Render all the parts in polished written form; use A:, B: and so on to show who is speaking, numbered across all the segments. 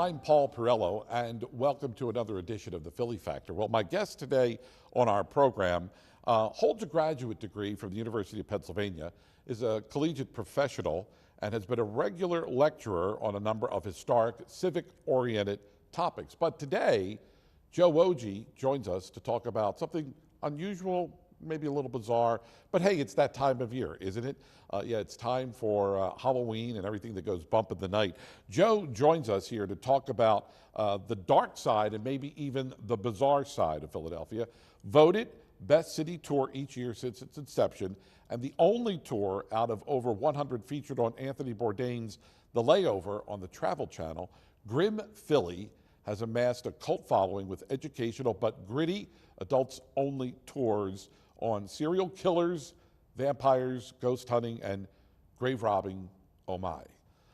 A: I'm Paul Perrello, and welcome to another edition of the Philly Factor. Well, my guest today on our program holds a graduate degree from the University of Pennsylvania, is a collegiate professional, and has been a regular lecturer on a number of historic, civic-oriented topics. But today, Joe Wojie joins us to talk about something unusual, maybe a little bizarre, but hey, it's that time of year, isn't it? Yeah, it's time for Halloween and everything that goes bump in the night. Joe joins us here to talk about the dark side and maybe even the bizarre side of Philadelphia. Voted best city tour each year since its inception, and the only tour out of over 100 featured on Anthony Bourdain's The Layover on the Travel Channel. Grim Philly has amassed a cult following with educational but gritty adults-only tours on serial killers, vampires, ghost hunting, and grave robbing. Oh my.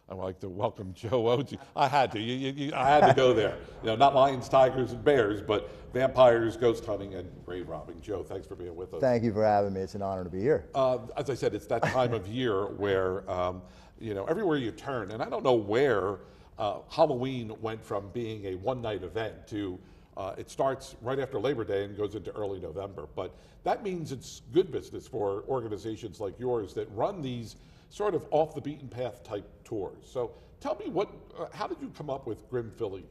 A: I'd like to welcome Joe Wojie. I had to. I had to go there. You know, not lions, tigers, and bears, but vampires, ghost hunting, and grave robbing. Joe, thanks for being with us.
B: Thank you for having me. It's an honor to be here.
A: As I said, it's that time of year where, you know, everywhere you turn, and I don't know where Halloween went from being a one-night event to it starts right after Labor Day and goes into early November. But that means it's good business for organizations like yours that run these sort of off the beaten path type tours. So tell me how did you come up with Grim Philly?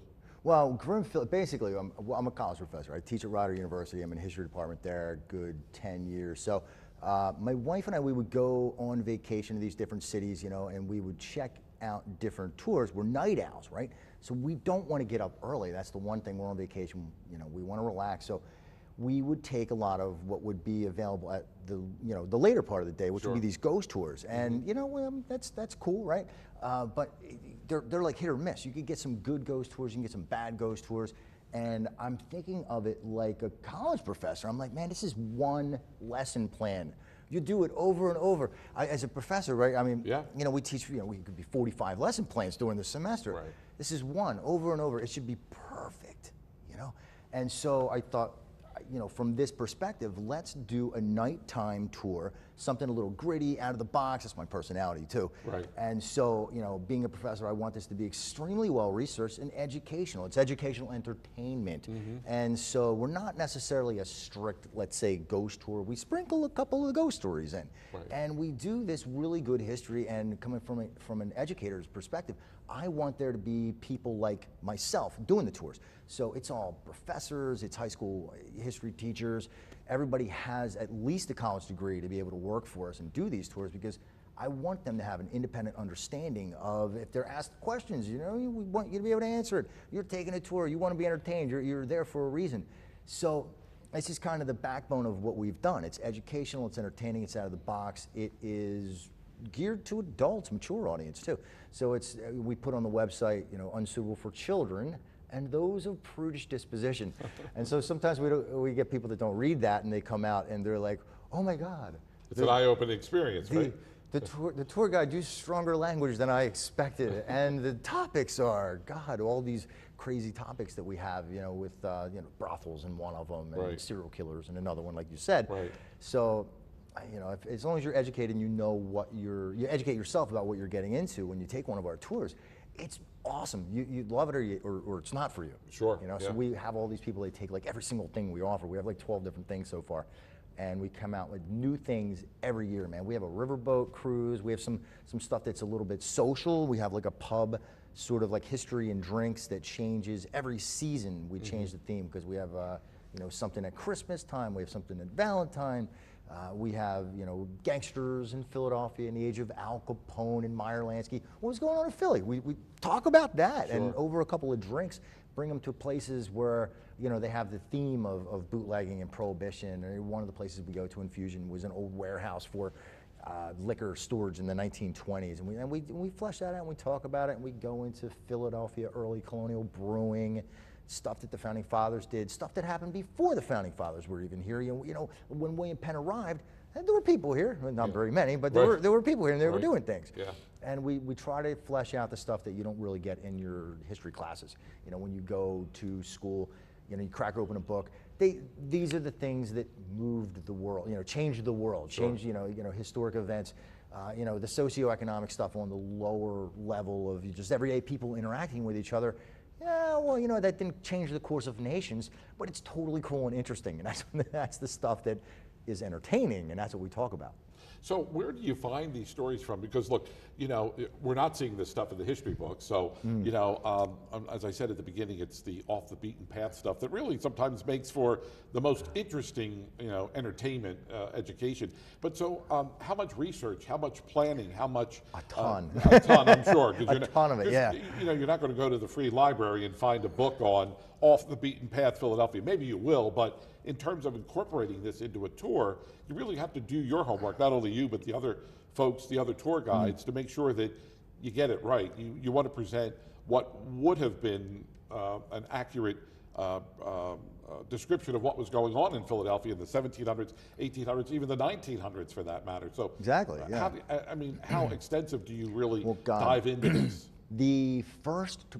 B: Well, Grim Philly, basically, I'm a college professor. I teach at Rider University. I'm in the history department there, good 10 years. So my wife and I, we would go on vacation to these different cities, you know, and we would check out different tours. We're night owls, right? So we don't want to get up early. That's the one thing. We're on vacation, you know, we want to relax. So we would take a lot of what would be available at the, you know, the later part of the day, which would be these ghost tours. And, you know, that's cool, right? But they're like hit or miss. You could get some good ghost tours, you can get some bad ghost tours. And I'm thinking of it like a college professor. I'm like, man, this is one lesson plan. You do it over and over. As a professor, right? I mean, you know, we teach, you know, we could be 45 lesson plans during the semester.
A: Right.
B: This is one, over and over. It should be perfect, you know? And so I thought, you know, from this perspective, let's do a nighttime tour, something a little gritty, out of the box. That's my personality too.
A: Right.
B: And so, you know, being a professor, I want this to be extremely well researched and educational. It's educational entertainment. And so we're not necessarily a strict, let's say, ghost tour. We sprinkle a couple of ghost stories in.
A: Right.
B: And we do this really good history, and coming from an educator's perspective, I want there to be people like myself doing the tours. So it's all professors, it's high school history teachers. Everybody has at least a college degree to be able to work for us and do these tours, because I want them to have an independent understanding of, if they're asked questions, you know, we want you to be able to answer it. You're taking a tour, you want to be entertained, you're there for a reason. So this is kind of the backbone of what we've done. It's educational, it's entertaining, it's out of the box. It is geared to adults, mature audience too. So it's, we put on the website, you know, unsuitable for children and those of prudish disposition. And so sometimes we get people that don't read that, and they come out and they're like, oh my God.
A: It's an eye-opening experience, right?
B: The tour guide used stronger language than I expected. And the topics are, God, all these crazy topics that we have, you know, with you know, brothels in one of them, and serial killers in another one, like you said.
A: Right.
B: So, you know, as long as you're educated and you know what you educate yourself about what you're getting into when you take one of our tours, it's awesome. You love it, or it's not for you.
A: Sure.
B: You know, so we have all these people, they take like every single thing we offer. We have like 12 different things so far, and we come out with new things every year, man. We have a riverboat cruise. We have some stuff that's a little bit social. We have like a pub, sort of like history and drinks, that changes every season. We change the theme, because we have you know, something at Christmas time. We have something at Valentine. We have, you know, gangsters in Philadelphia in the age of Al Capone and Meyer Lansky. What's going on in Philly? We talk about that, and over a couple of drinks, bring them to places where, you know, they have the theme of bootlegging and prohibition. And one of the places we go to in Fusion was an old warehouse for liquor storage in the 1920s. And we flesh that out, and we talk about it, and we go into Philadelphia early colonial brewing, stuff that the Founding Fathers did, stuff that happened before the Founding Fathers were even here. You know, when William Penn arrived, there were people here, not very many, but there were people here, and they were doing things.
A: Yeah.
B: And we try to flesh out the stuff that you don't really get in your history classes. You know, when you go to school, you know, you crack open a book. These are the things that moved the world, you know, changed the world, changed, you know, historic events. You know, the socioeconomic stuff on the lower level of just everyday people interacting with each other. yeah, well, you know, that didn't change the course of nations, but it's totally cool and interesting, and that's the stuff that is entertaining, and that's what we talk about.
A: So where do you find these stories from? Because look, you know, we're not seeing this stuff in the history books. So, you know, as I said at the beginning, it's the off the beaten path stuff that really sometimes makes for the most interesting, you know, entertainment education. But so how much research, how much planning, how much?
B: A ton.
A: A ton, I'm sure.
B: A ton of it, yeah.
A: You know, you're not going to go to the free library and find a book on off the beaten path Philadelphia. Maybe you will, but in terms of incorporating this into a tour, you really have to do your homework, not only you, but the other folks, the other tour guides, to make sure that you get it right. You want to present what would have been an accurate description of what was going on in Philadelphia in the 1700s, 1800s, even the 1900s for that matter. So
B: exactly, yeah.
A: I mean, how extensive do you really
B: Well, God.
A: dive into this?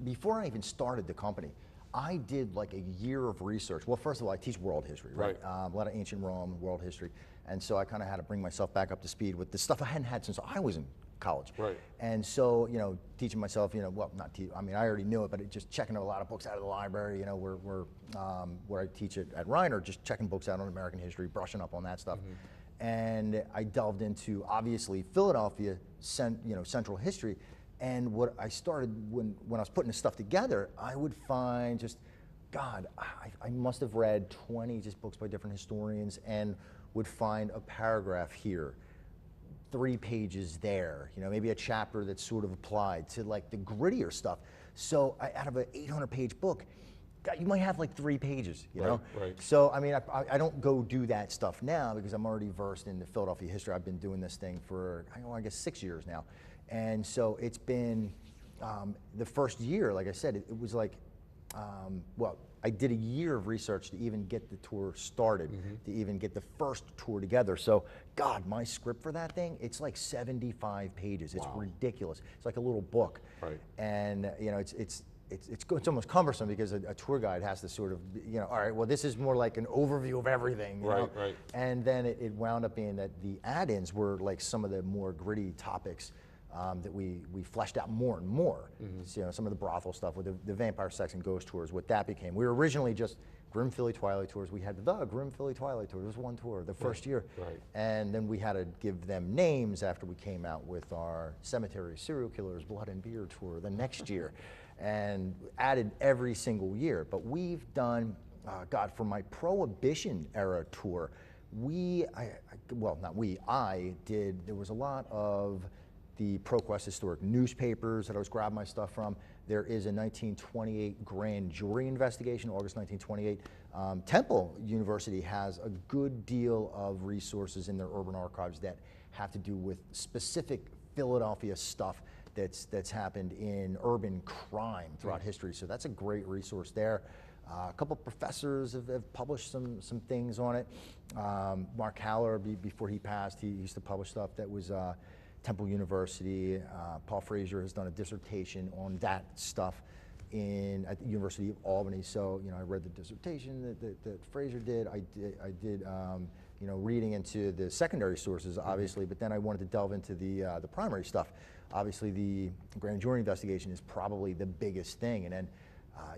B: Before I even started the company, I did like a year of research. Well, first of all, I teach world history, right? A lot of ancient Rome, world history. And so I kind of had to bring myself back up to speed with the stuff I hadn't had since I was in college.
A: Right.
B: And so, you know, teaching myself, you know, well, not teach, I mean, I already knew it, but just checking a lot of books out of the library, you know, where I teach at Reiner, just checking books out on American history, brushing up on that stuff. And I delved into, obviously, Philadelphia, central history. And what I started when I was putting this stuff together, I would find just, God, I must have read 20 just books by different historians and would find a paragraph here, 3 pages there, you know, maybe a chapter that's sort of applied to like the grittier stuff. So out of an 800-page book, God, you might have like 3 pages, you know?
A: Right.
B: So, I mean, I don't go do that stuff now because I'm already versed in the Philadelphia history. I've been doing this thing for, I guess, 6 years now. And so it's been, the first year, like I said, it was like, well, I did a year of research to even get the tour started, to even get the first tour together. So, God, my script for that thing, it's like 75 pages. It's ridiculous. It's like a little book.
A: Right.
B: And, you know, it's almost cumbersome because a tour guide has to sort of, you know, all right, well, this is more like an overview of everything. You know?
A: Right.
B: And then it wound up being that the add-ins were like some of the more gritty topics that we fleshed out more and more. So, you know, some of the brothel stuff with the vampire, sex, and ghost tours, what that became. We were originally just Grim Philly Twilight Tours. We had the Grim Philly Twilight Tours. It was one tour the first year.
A: Right.
B: And then we had to give them names after we came out with our Cemetery Serial Killers Blood and Beer tour the next year. And added every single year. But we've done, God, for my Prohibition era tour, I did, there was a lot of the ProQuest historic newspapers that I was grabbing my stuff from. There is a 1928 grand jury investigation, August 1928. Temple University has a good deal of resources in their urban archives that have to do with specific Philadelphia stuff that's happened in urban crime throughout history. So that's a great resource there. A couple of professors have published some things on it. Mark Haller, before he passed, he used to publish stuff that was Temple University. Paul Frazier has done a dissertation on that stuff at the University of Albany. So, you know, I read the dissertation that Frazier did. I did you know, reading into the secondary sources, obviously, but then I wanted to delve into the primary stuff. Obviously, the grand jury investigation is probably the biggest thing, and then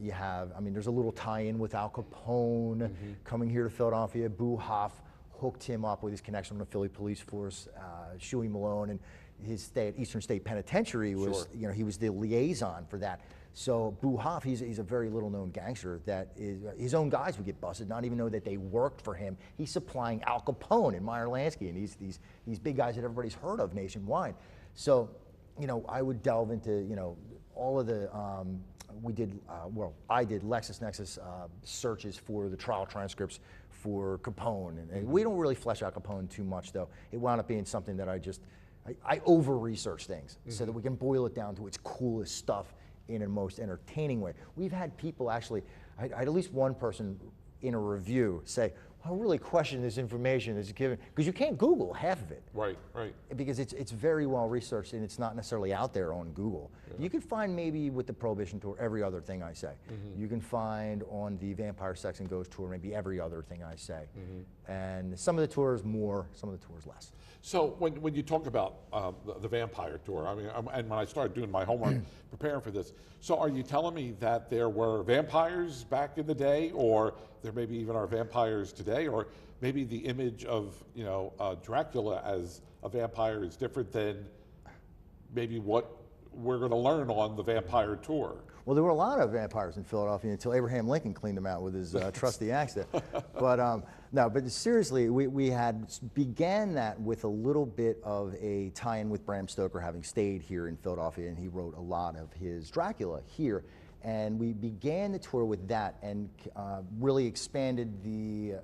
B: you have, I mean, there's a little tie-in with Al Capone coming here to Philadelphia. Boo Hoff hooked him up with his connection with the Philly police force. Shuey Malone and his stay at Eastern State Penitentiary was, you know, he was the liaison for that. So Boo Hoff, he's a very little-known gangster that is, his own guys would get busted, not even know that they worked for him. He's supplying Al Capone and Meyer Lansky and these big guys that everybody's heard of nationwide. So, you know, I would delve into, you know, all of the, I did LexisNexis searches for the trial transcripts for Capone. And we don't really flesh out Capone too much, though. It wound up being something that I over-research things so that we can boil it down to its coolest stuff in a most entertaining way. We've had people actually, I had at least one person in a review say, I really question this information that's given, because you can't Google half of it.
A: Right, right.
B: Because it's very well researched and it's not necessarily out there on Google. Yeah. You can find maybe with the Prohibition Tour every other thing I say. You can find on the Vampire, Sex and Ghost Tour maybe every other thing I say. And some of the tours more, some of the tours less.
A: So when you talk about the Vampire Tour, I mean, and when I started doing my homework, preparing for this, so are you telling me that there were vampires back in the day, or there maybe even are vampires today, or maybe the image of, you know, Dracula as a vampire is different than maybe what we're going to learn on the Vampire Tour?
B: Well, there were a lot of vampires in Philadelphia until Abraham Lincoln cleaned them out with his trusty axe there. But no, but seriously, we had began that with a little bit of a tie-in with Bram Stoker having stayed here in Philadelphia, and he wrote a lot of his Dracula here. And we began the tour with that and really expanded the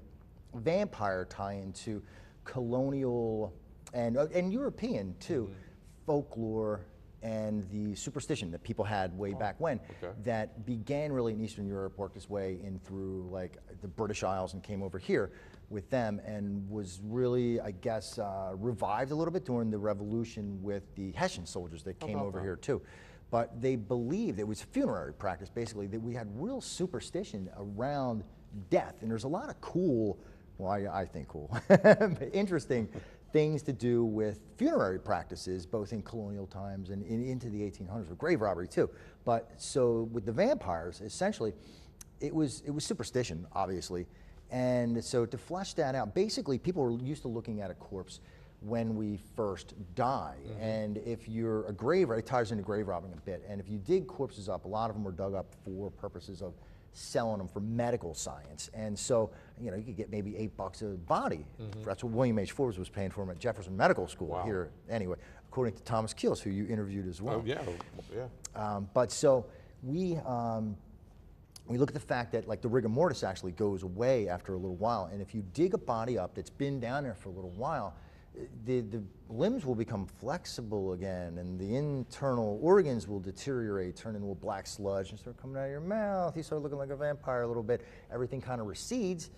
B: vampire tie-in to colonial and European too, folklore and the superstition that people had way back when that began really in Eastern Europe, worked its way in through like the British Isles and came over here with them, and was really, I guess, revived a little bit during the Revolution with the Hessian soldiers that came over here too. But they believed, it was funerary practice basically, that we had real superstition around death. And there's a lot of cool, well, I think cool, interesting things to do with funerary practices, both in colonial times and into the 1800s, with grave robbery too. But so with the vampires, essentially, it was superstition, obviously. And so to flesh that out, basically people were used to looking at a corpse when we first die. And if you're a grave, it ties into grave robbing a bit. And if you dig corpses up, a lot of them were dug up for purposes of selling them for medical science. And so, you know, you could get maybe $8 a body. That's what William H. Forbes was paying for him at Jefferson Medical School here. Anyway, according to Thomas Keels, who you interviewed as well.
A: Oh, yeah, yeah.
B: But so we look at the fact that like the rigor mortis actually goes away after a little while. And if you dig a body up that's been down there for a little while, the limbs will become flexible again, and the internal organs will deteriorate, turn into a black sludge, and start coming out of your mouth. You start looking like a vampire a little bit. Everything kind of recedes,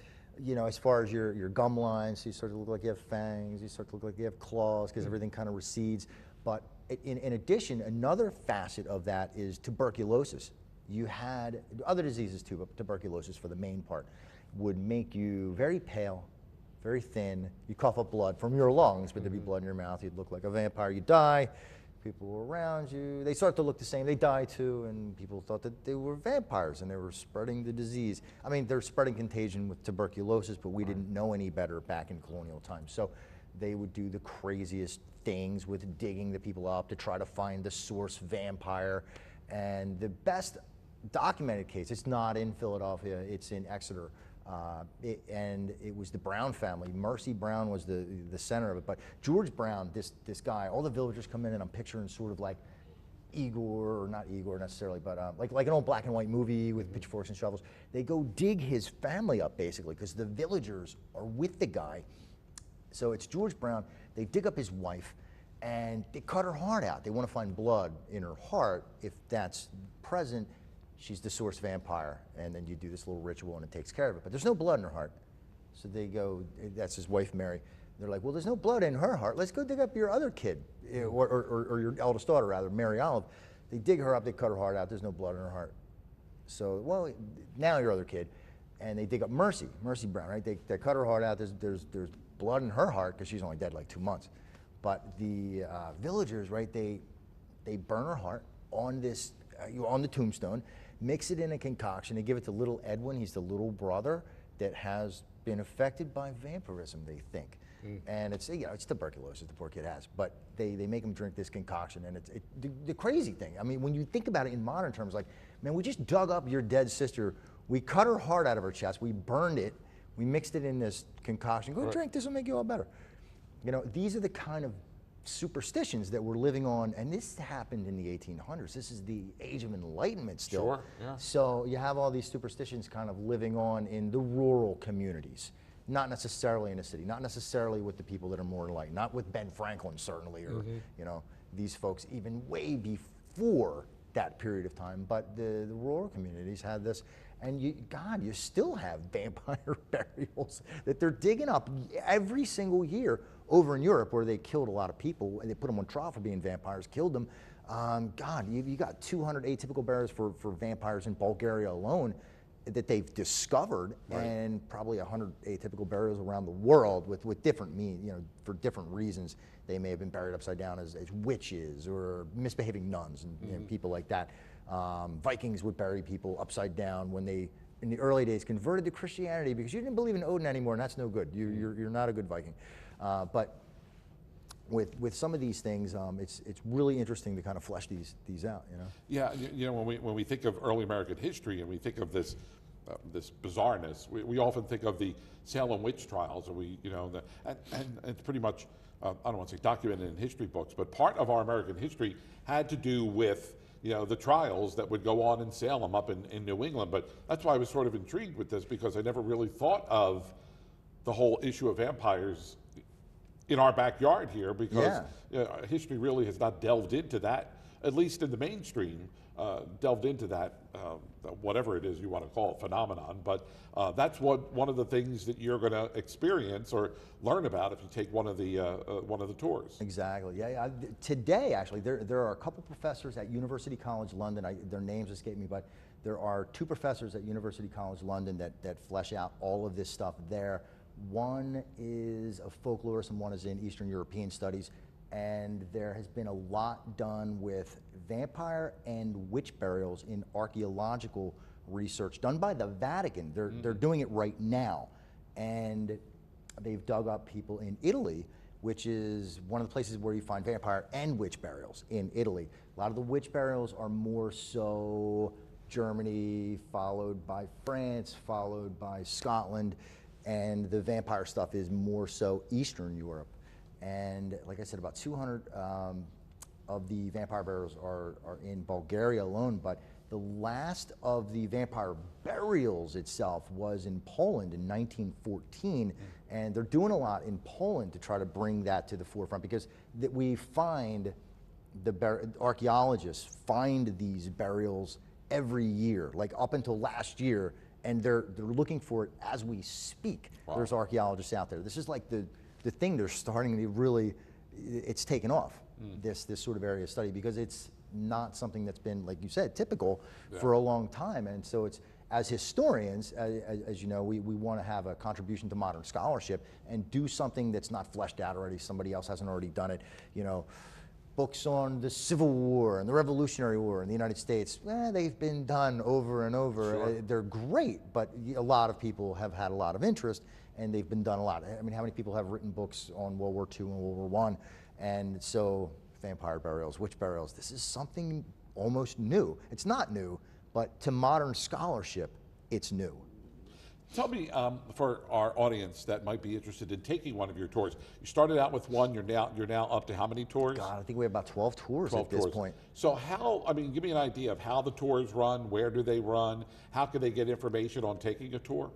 B: you know, as far as your gum lines. So you start to look like you have fangs. You start to look like you have claws, because everything kind of recedes. But in addition, another facet of that is tuberculosis. You had other diseases too, but tuberculosis, for the main part, would make you very pale, very thin. You cough up blood from your lungs, but there'd be blood in your mouth. You'd look like a vampire. You die. People were around you. They start to look the same. They die too, and people thought that they were vampires and they were spreading the disease. I mean, they're spreading contagion with tuberculosis, but we didn't know any better back in colonial times. So they would do the craziest things with digging the people up to try to find the source vampire. And the best documented case, it's not in Philadelphia, it's in Exeter. And it was the Brown family. Mercy Brown was the center of it. But George Brown, this guy, all the villagers come in, and I'm picturing sort of like Igor, or not Igor necessarily, but like an old black and white movie with pitchforks and shovels. They go dig his family up, basically, because the villagers are with the guy. So it's George Brown. They dig up his wife, and they cut her heart out. They want to find blood in her heart. If that's present, she's the source vampire, and then you do this little ritual and it takes care of it. But there's no blood in her heart. So they go, that's his wife, Mary. They're like, well, there's no blood in her heart. Let's go dig up your other kid, or your eldest daughter, rather, Mary Olive. They dig her up, they cut her heart out, there's no blood in her heart. So, well, now your other kid. And they dig up Mercy Brown, right? They cut her heart out, there's blood in her heart, because she's only dead like 2 months. But the villagers, right, they burn her heart on this, on the tombstone, mix it in a concoction. They give it to little Edwin. He's the little brother that has been affected by vampirism, they think. And it's, you know, it's tuberculosis the poor kid has. But they make him drink this concoction, and it's the crazy thing. I mean, when you think about it in modern terms, like, man, we just dug up your dead sister. We cut her heart out of her chest. We burned it. We mixed it in this concoction. Go drink. This will make you all better. You know, these are the kind of superstitions that we're living on, and this happened in the 1800s. This is the age of enlightenment still.
A: Sure, yeah.
B: So you have all these superstitions kind of living on in the rural communities, not necessarily in the city, not necessarily with the people that are more enlightened, not with Ben Franklin certainly, or you know, these folks even way before that period of time, but the rural communities had this, And God, you still have vampire burials that they're digging up every single year over in Europe, where they killed a lot of people and they put them on trial for being vampires, killed them. God, you got 200 atypical burials for vampires in Bulgaria alone that they've discovered, right. And probably 100 atypical burials around the world with different for different reasons. They may have been buried upside down as witches or misbehaving nuns and people like that. Vikings would bury people upside down when they, in the early days, converted to Christianity because you didn't believe in Odin anymore, and that's no good. You're not a good Viking. But with some of these things, it's really interesting to kind of flesh these out.
A: Yeah, when we think of early American history and we think of this bizarreness, we often think of the Salem witch trials, and it's pretty much I don't want to say documented in history books, but part of our American history had to do with the trials that would go on in Salem up in New England. But that's why I was sort of intrigued with this, because I never really thought of the whole issue of vampires in our backyard here, because history really has not delved into that, at least in the mainstream, delved into that, whatever it is you want to call it, phenomenon. But that's one of the things that you're going to experience or learn about if you take one of the tours.
B: Exactly. Yeah. Today, actually, there are a couple professors at University College London. Their names escape me, but there are 2 professors at University College London that flesh out all of this stuff there. One is a folklorist and one is in Eastern European studies. And there has been a lot done with vampire and witch burials in archaeological research done by the Vatican. They're doing it right now. And they've dug up people in Italy, which is one of the places where you find vampire and witch burials in Italy. A lot of the witch burials are more so Germany, followed by France, followed by Scotland. And the vampire stuff is more so Eastern Europe. And like I said, about 200 of the vampire burials are in Bulgaria alone, but the last of the vampire burials itself was in Poland in 1914, and they're doing a lot in Poland to try to bring that to the forefront, because we find, archaeologists find these burials every year, like up until last year, and they're looking for it as we speak. Wow. There's archaeologists out there. This is like the thing they're starting to really, it's taken off, this sort of area of study, because it's not something that's been, like you said, typical for a long time. And so it's, as historians, as you know, we want to have a contribution to modern scholarship and do something that's not fleshed out already, somebody else hasn't already done it. Books on the Civil War and the Revolutionary War in the United States, they've been done over and over. Sure. They're great, but a lot of people have had a lot of interest, and they've been done a lot. I mean, how many people have written books on World War II and World War I? And so vampire burials, witch burials, this is something almost new. It's not new, but to modern scholarship, it's new.
A: Tell me, for our audience that might be interested in taking one of your tours, you started out with one, you're now up to how many tours?
B: God, I think we have about 12 tours at this point.
A: So give me an idea of how the tours run, where do they run, how can they get information on taking a tour?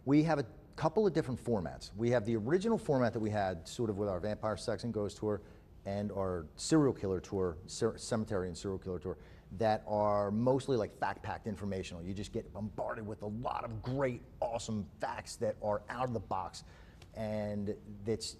B: We have a couple of different formats. We have the original format that we had sort of with our Vampire, Sex, and Ghost tour and our serial killer tour, cemetery and serial killer tour, that are mostly like fact-packed informational. You just get bombarded with a lot of great, awesome facts that are out of the box. And it's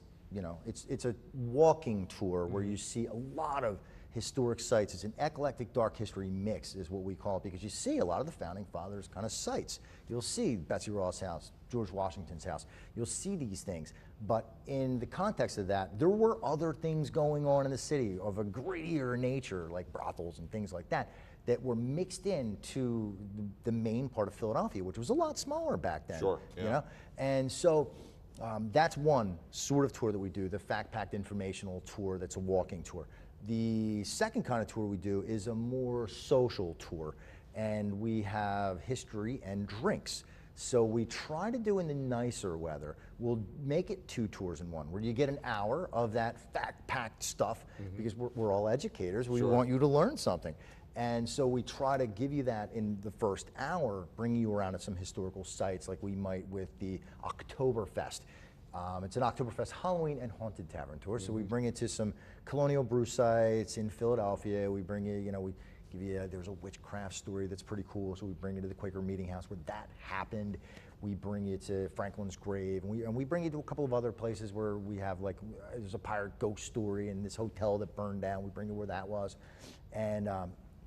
B: a walking tour where you see a lot of historic sites. It's an eclectic dark history mix is what we call it, because you see a lot of the founding fathers kind of sites. You'll see Betsy Ross' house, George Washington's house. You'll see these things. But in the context of that, there were other things going on in the city of a grittier nature, like brothels and things like that, that were mixed into the main part of Philadelphia, which was a lot smaller back then.
A: Sure, yeah.
B: And so that's one sort of tour that we do, the fact-packed informational tour that's a walking tour. The second kind of tour we do is a more social tour, and we have history and drinks. So we try to do in the nicer weather. We'll make it 2 tours in one, where you get an hour of that fact-packed stuff, because we're all educators. We want you to learn something. And so we try to give you that in the first hour, bring you around at some historical sites, like we might with the Oktoberfest. It's an Oktoberfest Halloween and Haunted Tavern tour. So we bring it to some colonial brew sites in Philadelphia. We bring you, we give you, there's a witchcraft story that's pretty cool, so we bring you to the Quaker Meeting House where that happened. We bring you to Franklin's grave, and we bring you to a couple of other places where we have, like, there's a pirate ghost story and this hotel that burned down. We bring you where that was. And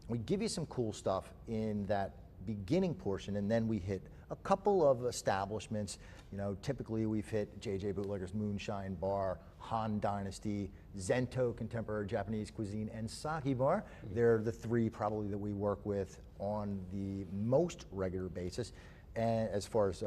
B: we give you some cool stuff in that beginning portion, and then we hit a couple of establishments. You know, typically we've hit JJ Bootlegger's Moonshine Bar, Han Dynasty, Zento Contemporary Japanese Cuisine, and Sake Bar. They're the three probably that we work with on the most regular basis. And as far as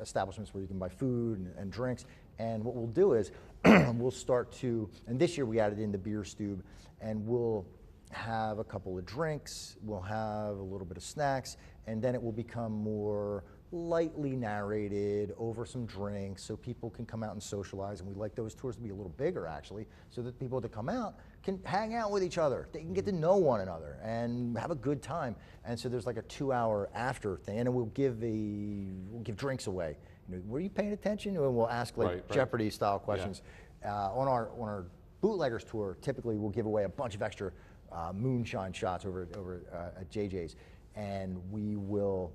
B: establishments where you can buy food and drinks. And what we'll do is we'll start to, and this year we added in the beer stube, and we'll have a couple of drinks, we'll have a little bit of snacks, and then it will become more lightly narrated over some drinks so people can come out and socialize. And we like those tours to be a little bigger, actually, so that people that come out can hang out with each other. They can get to know one another and have a good time. And so there's like a 2-hour after thing, and we'll give drinks away. You know, were you paying attention? And we'll ask like Jeopardy style questions. Yeah. On our Bootleggers tour, typically we'll give away a bunch of extra moonshine shots over at JJ's. And we will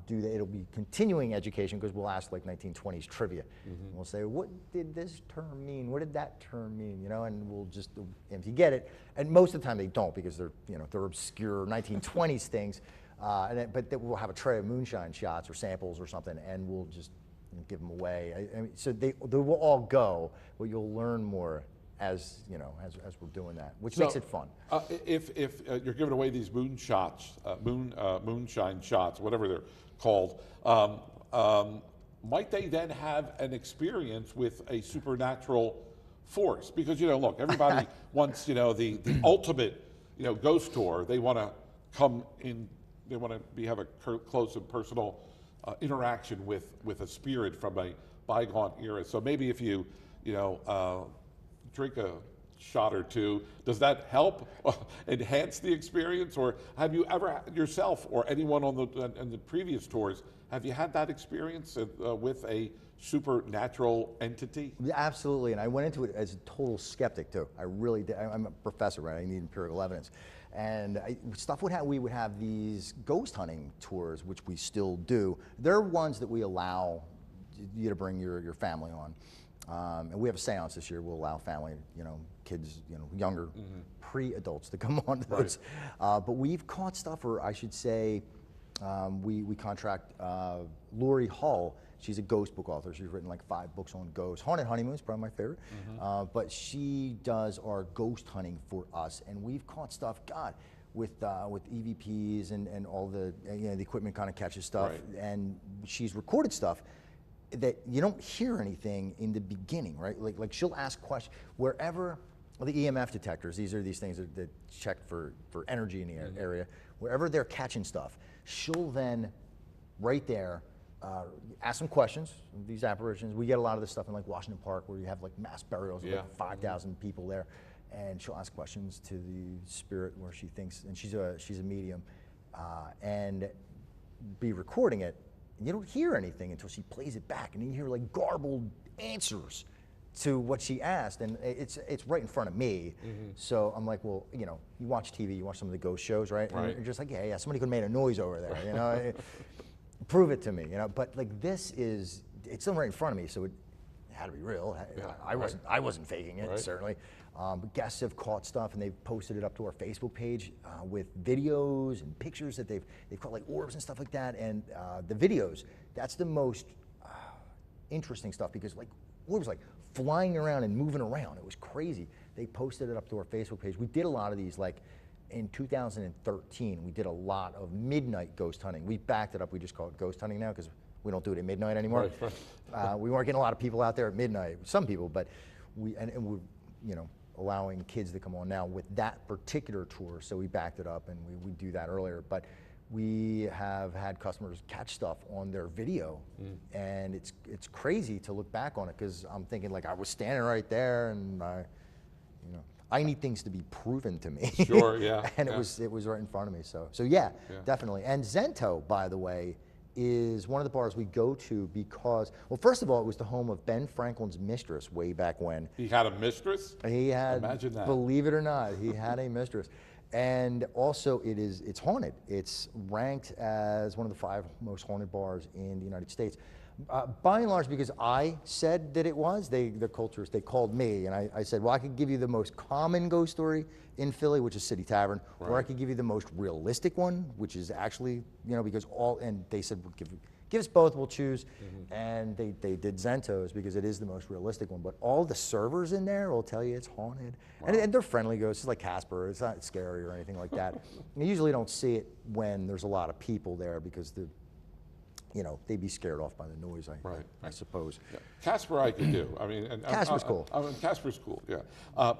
B: do that. It'll be continuing education because we'll ask like 1920s trivia. And we'll say, what did this term mean? What did that term mean? You know, and we'll just, if you get it, and most of the time they don't because they're, you know, they're obscure 1920s things. But we'll have a tray of moonshine shots or samples or something, and we'll just give them away. I mean, so they will all go, but you'll learn more as you know, as we're doing that, which makes it fun.
A: If you're giving away these moonshine shots, whatever they're called, might they then have an experience with a supernatural force? Because, you know, look, everybody wants, you know, the ultimate, you know, ghost tour. They want to come in, they want to have a close and personal interaction with a spirit from a bygone era. So maybe if you drink a shot or two, does that help enhance the experience? Or have you ever yourself or anyone on the previous tours, have you had that experience with a supernatural entity?
B: Yeah, absolutely, and I went into it as a total skeptic too. I really did. I'm a professor, right? I need empirical evidence. And we would have these ghost hunting tours, which we still do. They're ones that we allow you to bring your family on. And we have a seance this year. We'll allow family, you know, kids, you know, younger pre-adults to come on to those. But we've caught stuff, or I should say, we contract Lori Hull. She's a ghost book author. She's written like 5 books on ghosts. Haunted Honeymoon is probably my favorite. But she does our ghost hunting for us, and we've caught stuff, God, with EVPs and all the the equipment kind of catches stuff, and she's recorded stuff that you don't hear anything in the beginning, right? Like she'll ask questions wherever the EMF detectors. These are these things that check for energy in the area. Wherever they're catching stuff, she'll then right there ask some questions. These apparitions, we get a lot of this stuff in like Washington Park where you have like mass burials with like 5,000 people there, and she'll ask questions to the spirit where she thinks, and she's a medium, and be recording it. And you don't hear anything until she plays it back, and you hear like garbled answers to what she asked, and it's right in front of me. So I'm like, well, you know, you watch TV, you watch some of the ghost shows, right? And you're just like, yeah, somebody could have made a noise over there, you know. Prove it to me, you know. But like this is, it's still right in front of me, so it had to be real. I wasn't faking it, certainly. But guests have caught stuff, and they've posted it up to our Facebook page with videos and pictures that they've caught like orbs and stuff like that. And the videos, that's the most interesting stuff, because like orbs like flying around and moving around. It was crazy. They posted it up to our Facebook page. We did a lot of these, like in 2013, we did a lot of midnight ghost hunting. We backed it up. We just call it ghost hunting now because we don't do it at midnight anymore. We weren't getting a lot of people out there at midnight. Some people, but we're, you know, allowing kids to come on now with that particular tour. So we backed it up, and we do that earlier. But we have had customers catch stuff on their video, and it's crazy to look back on it, because I'm thinking like I was standing right there, and I need things to be proven to me.
A: Sure, yeah.
B: And it was right in front of me. So yeah, definitely. And Zento, by the way, is one of the bars we go to because, well, first of all, it was the home of Ben Franklin's mistress way back when.
A: He had a mistress?
B: He had,
A: imagine that.
B: Believe it or not, he had a mistress. And also it's haunted. It's ranked as one of the 5 most haunted bars in the United States. By and large, because I said that it was, the culturists, they called me and I said, well, I could give you the most common ghost story in Philly, which is City Tavern, or I could give you the most realistic one, which is actually, because and they said, well, give us both, we'll choose. And they did Zento's because it is the most realistic one. But all the servers in there will tell you it's haunted. And they're friendly ghosts, it's like Casper, it's not scary or anything like that. You usually don't see it when there's a lot of people there because they'd be scared off by the noise, I suppose.
A: Yeah. Casper I could do. I mean, and
B: Casper's cool.
A: Casper's cool, yeah.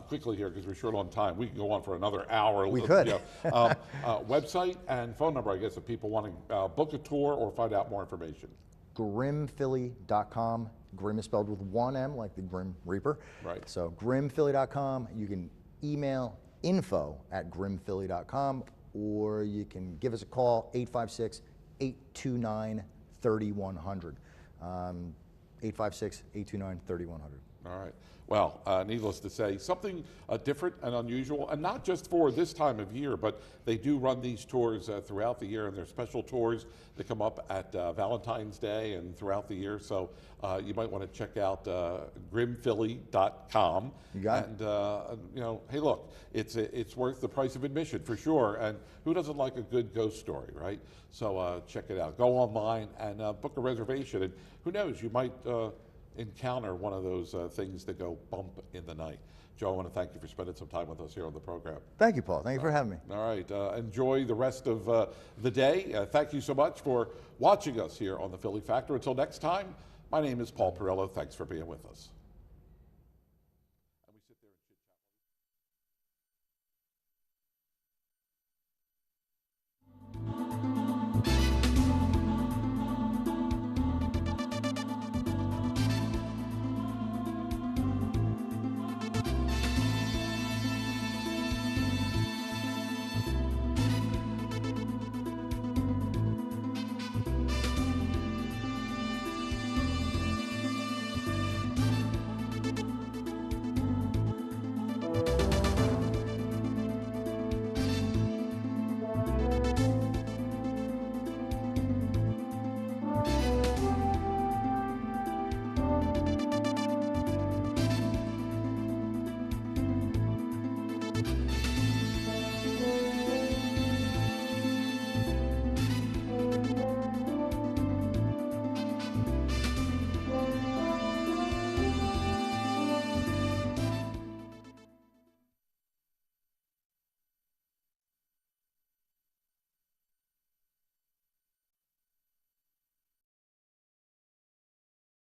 A: Quickly here, because we're short on time. We can go on for another hour.
B: We could.
A: Website and phone number, I guess, if people want to book a tour or find out more information.
B: GrimPhilly.com. Grim is spelled with 1 M, like the Grim Reaper.
A: Right.
B: So GrimPhilly.com. You can email info@GrimPhilly.com, or you can give us a call, 856-829-3100. 856-829-3100.
A: All right. Well, needless to say, something different and unusual, and not just for this time of year, but they do run these tours throughout the year, and they're special tours that come up at Valentine's Day and throughout the year. So you might want to check out grimphilly.com.
B: You got it.
A: And hey, look, it's worth the price of admission for sure. And who doesn't like a good ghost story, right? So check it out. Go online and book a reservation, and who knows, you might encounter one of those things that go bump in the night. Joe, I want to thank you for spending some time with us here on the program.
B: Thank you, Paul. Thank you for having me.
A: All right. Enjoy the rest of the day. Thank you so much for watching us here on the Philly Factor. Until next time, my name is Paul Perrello. Thanks for being with us.